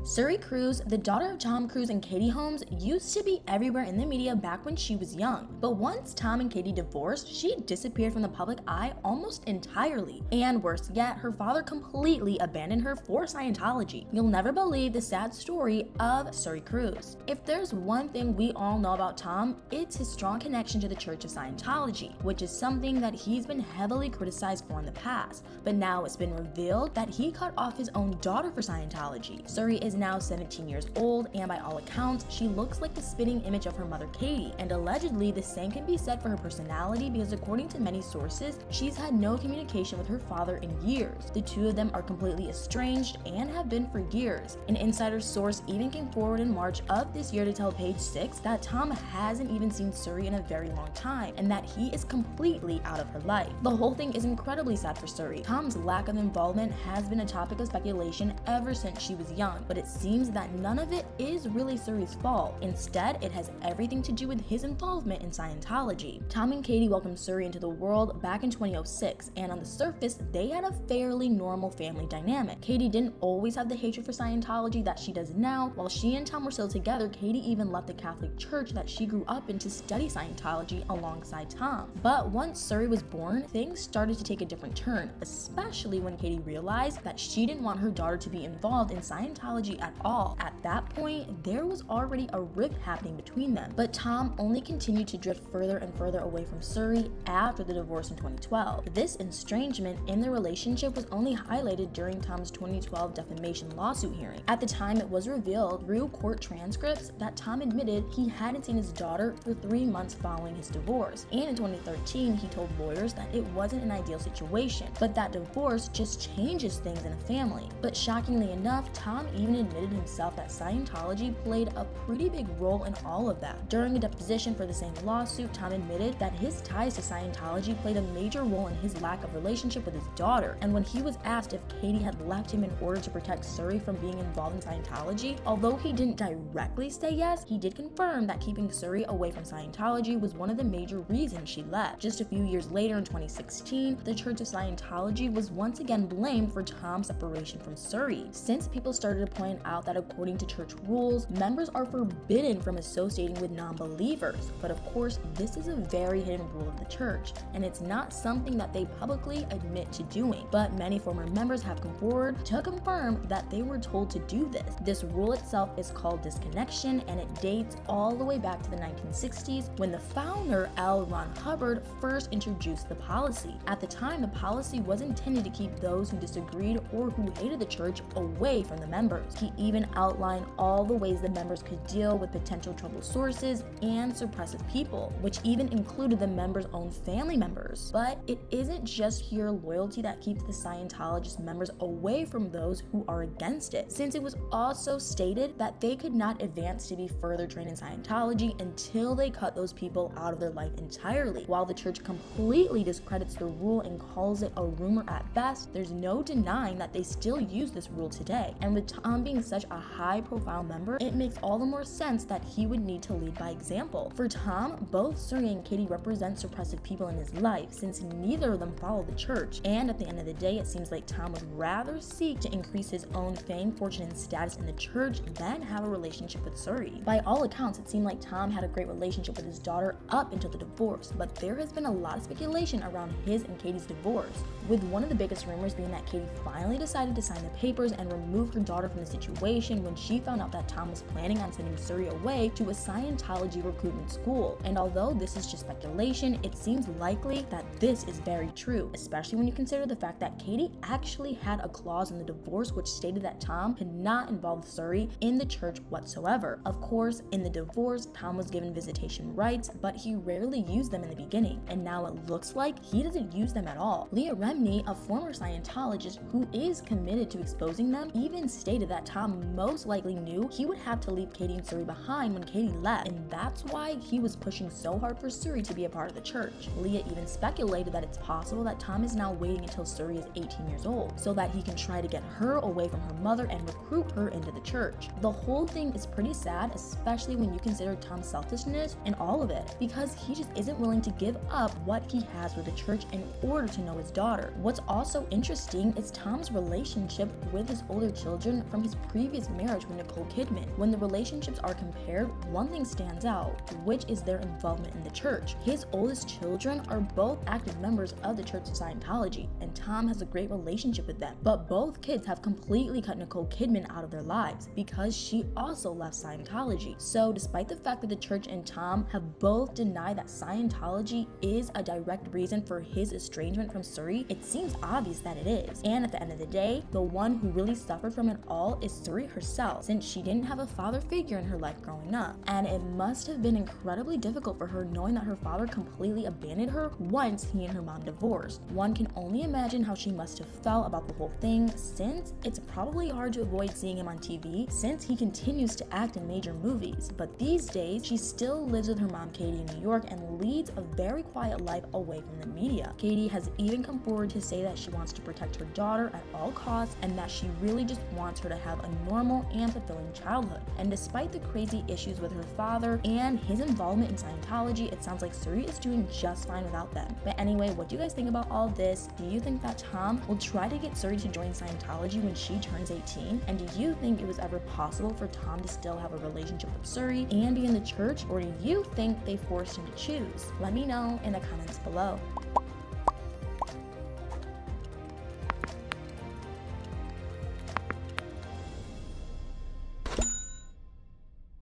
Suri Cruise, the daughter of Tom Cruise and Katie Holmes, used to be everywhere in the media back when she was young. But once Tom and Katie divorced, she disappeared from the public eye almost entirely. And worse yet, her father completely abandoned her for Scientology. You'll never believe the sad story of Suri Cruise. If there's one thing we all know about Tom, it's his strong connection to the Church of Scientology, which is something that he's been heavily criticized for in the past. But now it's been revealed that he cut off his own daughter for Scientology. Suri is now 17 years old, and by all accounts, she looks like the spitting image of her mother Katie, and allegedly the same can be said for her personality because according to many sources, she's had no communication with her father in years. The two of them are completely estranged and have been for years. An insider source even came forward in March of this year to tell Page 6 that Tom hasn't even seen Suri in a very long time, and that he is completely out of her life. The whole thing is incredibly sad for Suri. Tom's lack of involvement has been a topic of speculation ever since she was young, but it seems that none of it is really Suri's fault. Instead, it has everything to do with his involvement in Scientology. Tom and Katie welcomed Suri into the world back in 2006, and on the surface, they had a fairly normal family dynamic. Katie didn't always have the hatred for Scientology that she does now. While she and Tom were still together, Katie even left the Catholic Church that she grew up in to study Scientology alongside Tom. But once Suri was born, things started to take a different turn, especially when Katie realized that she didn't want her daughter to be involved in Scientology at all. At that point, there was already a rift happening between them, but Tom only continued to drift further and further away from Suri after the divorce in 2012. This estrangement in their relationship was only highlighted during Tom's 2012 defamation lawsuit hearing. At the time, it was revealed through court transcripts that Tom admitted he hadn't seen his daughter for 3 months following his divorce, and in 2013, he told lawyers that it wasn't an ideal situation, but that divorce just changes things in a family. But shockingly enough, Tom even admitted himself that Scientology played a pretty big role in all of that. During a deposition for the same lawsuit, Tom admitted that his ties to Scientology played a major role in his lack of relationship with his daughter, and when he was asked if Katie had left him in order to protect Suri from being involved in Scientology, although he didn't directly say yes, he did confirm that keeping Suri away from Scientology was one of the major reasons she left. Just a few years later in 2016, the Church of Scientology was once again blamed for Tom's separation from Suri, since people started to point out that according to church rules, members are forbidden from associating with non-believers. But of course, this is a very hidden rule of the church, and it's not something that they publicly admit to doing. But many former members have come forward to confirm that they were told to do this. This rule itself is called disconnection, and it dates all the way back to the 1960s when the founder, L. Ron Hubbard, first introduced the policy. At the time, the policy was intended to keep those who disagreed or who hated the church away from the members. He even outline all the ways the members could deal with potential trouble sources and suppressive people, which even included the members' own family members. But it isn't just pure loyalty that keeps the Scientologist members away from those who are against it, since it was also stated that they could not advance to be further trained in Scientology until they cut those people out of their life entirely. While the church completely discredits the rule and calls it a rumor at best, there's no denying that they still use this rule today. And with Tom being such a high-profile member, it makes all the more sense that he would need to lead by example. For Tom, both Suri and Katie represent suppressive people in his life, since neither of them follow the church. And at the end of the day, it seems like Tom would rather seek to increase his own fame, fortune, and status in the church than have a relationship with Suri. By all accounts, it seemed like Tom had a great relationship with his daughter up until the divorce, but there has been a lot of speculation around his and Katie's divorce, with one of the biggest rumors being that Katie finally decided to sign the papers and remove her daughter from the situation when she found out that Tom was planning on sending Suri away to a Scientology recruitment school. And although this is just speculation, it seems likely that this is very true, especially when you consider the fact that Katie actually had a clause in the divorce which stated that Tom could not involve Suri in the church whatsoever. Of course, in the divorce, Tom was given visitation rights, but he rarely used them in the beginning, and now it looks like he doesn't use them at all. Leah Remini, a former Scientologist who is committed to exposing them, even stated that Tom most likely knew he would have to leave Katie and Suri behind when Katie left, and that's why he was pushing so hard for Suri to be a part of the church. Leah even speculated that it's possible that Tom is now waiting until Suri is 18 years old so that he can try to get her away from her mother and recruit her into the church. The whole thing is pretty sad, especially when you consider Tom's selfishness in all of it, because he just isn't willing to give up what he has with the church in order to know his daughter. What's also interesting is Tom's relationship with his older children from his his previous marriage with Nicole Kidman. When the relationships are compared, one thing stands out, which is their involvement in the church. His oldest children are both active members of the Church of Scientology, and Tom has a great relationship with them. But both kids have completely cut Nicole Kidman out of their lives because she also left Scientology. So despite the fact that the church and Tom have both denied that Scientology is a direct reason for his estrangement from Suri, it seems obvious that it is. And at the end of the day, the one who really suffered from it all is Suri herself, since she didn't have a father figure in her life growing up. And it must have been incredibly difficult for her knowing that her father completely abandoned her once he and her mom divorced. One can only imagine how she must have felt about the whole thing, since it's probably hard to avoid seeing him on TV since he continues to act in major movies. But these days, she still lives with her mom Katie in New York and leads a very quiet life away from the media. Katie has even come forward to say that she wants to protect her daughter at all costs and that she really just wants her to have a normal and fulfilling childhood. And despite the crazy issues with her father and his involvement in Scientology, it sounds like Suri is doing just fine without them. But anyway, what do you guys think about all this? Do you think that Tom will try to get Suri to join Scientology when she turns 18? And do you think it was ever possible for Tom to still have a relationship with Suri and be in the church, or do you think they forced him to choose? Let me know in the comments below.